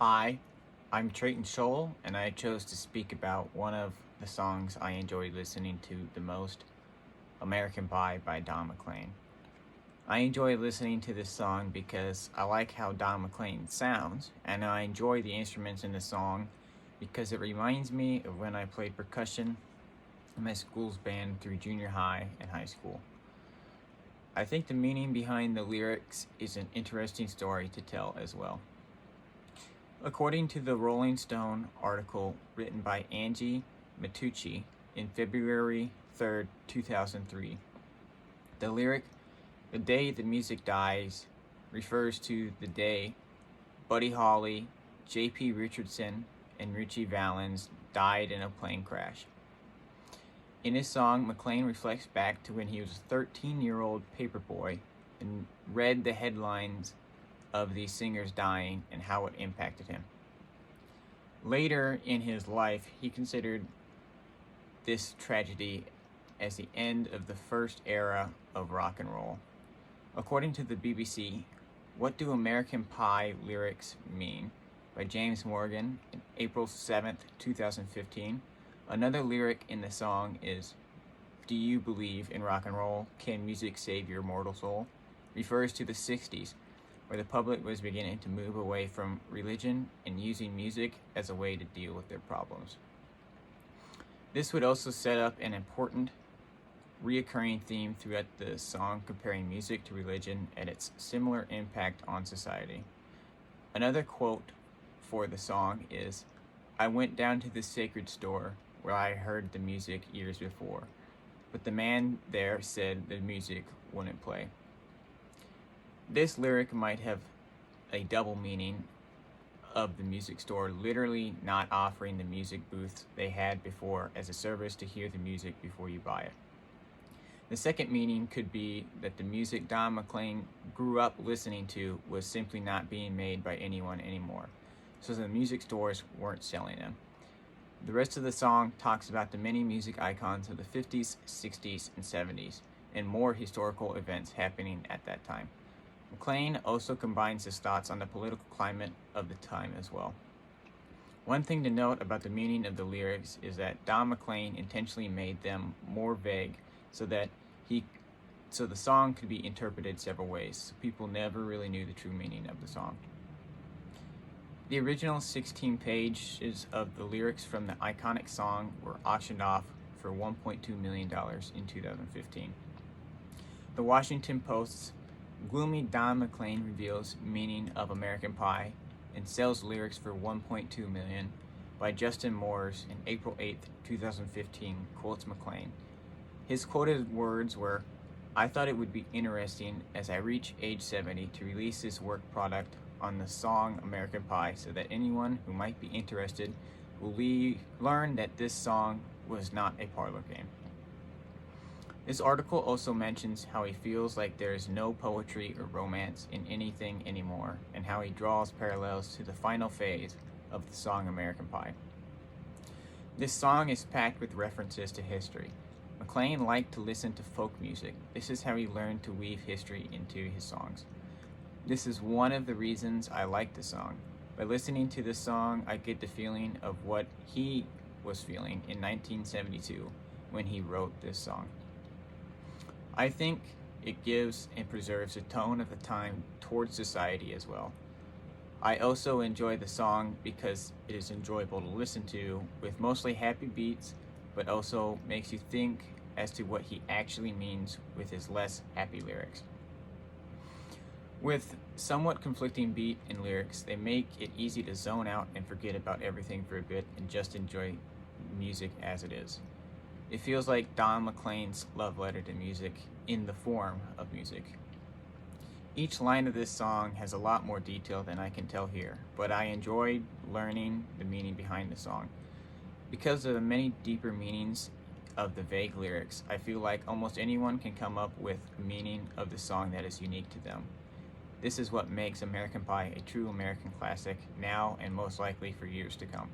Hi, I'm Trayton Scholl, and I chose to speak about one of the songs I enjoy listening to the most, American Pie by Don McLean. I enjoy listening to this song because I like how Don McLean sounds, and I enjoy the instruments in the song because it reminds me of when I played percussion in my school's band through junior high and high school. I think the meaning behind the lyrics is an interesting story to tell as well. According to the Rolling Stone article written by Angie Matucci in February 3rd, 2003, the lyric, "The day the music dies," refers to the day Buddy Holly, J.P. Richardson, and Richie Valens died in a plane crash. In his song, McLean reflects back to when he was a 13-year-old paperboy and read the headlines of these singers dying and how it impacted him. Later in his life, he considered this tragedy as the end of the first era of rock and roll. According to the BBC, "What Do American Pie Lyrics Mean?" by James Morgan on April 7th, 2015, another lyric in the song is, "Do you believe in rock and roll? Can music save your mortal soul?" refers to the 60s, where the public was beginning to move away from religion and using music as a way to deal with their problems. This would also set up an important reoccurring theme throughout the song, comparing music to religion and its similar impact on society. Another quote for the song is, "I went down to the sacred store where I heard the music years before, but the man there said the music wouldn't play." This lyric might have a double meaning of the music store literally not offering the music booths they had before as a service to hear the music before you buy it. The second meaning could be that the music Don McLean grew up listening to was simply not being made by anyone anymore, so the music stores weren't selling them. The rest of the song talks about the many music icons of the 50s, 60s, and 70s, and more historical events happening at that time. McLean also combines his thoughts on the political climate of the time as well. One thing to note about the meaning of the lyrics is that Don McLean intentionally made them more vague so the song could be interpreted several ways, so people never really knew the true meaning of the song. The original 16 pages of the lyrics from the iconic song were auctioned off for $1.2 million in 2015. The Washington Post's gloomy Don McLean reveals meaning of American Pie and sells lyrics for $1.2 million by Justin Moores in April 8th, 2015 quotes McLean. His quoted words were, "I thought it would be interesting as I reach age 70 to release this work product on the song American Pie so that anyone who might be interested will learn that this song was not a parlor game." This article also mentions how he feels like there is no poetry or romance in anything anymore, and how he draws parallels to the final phase of the song American Pie. This song is packed with references to history. McLean liked to listen to folk music. This is how he learned to weave history into his songs. This is one of the reasons I like the song. By listening to this song, I get the feeling of what he was feeling in 1972 when he wrote this song. I think it gives and preserves the tone of the time towards society as well. I also enjoy the song because it is enjoyable to listen to, with mostly happy beats, but also makes you think as to what he actually means with his less happy lyrics. With somewhat conflicting beat and lyrics, they make it easy to zone out and forget about everything for a bit and just enjoy music as it is. It feels like Don McLean's love letter to music in the form of music. Each line of this song has a lot more detail than I can tell here, but I enjoyed learning the meaning behind the song. Because of the many deeper meanings of the vague lyrics, I feel like almost anyone can come up with a meaning of the song that is unique to them. This is what makes American Pie a true American classic now and most likely for years to come.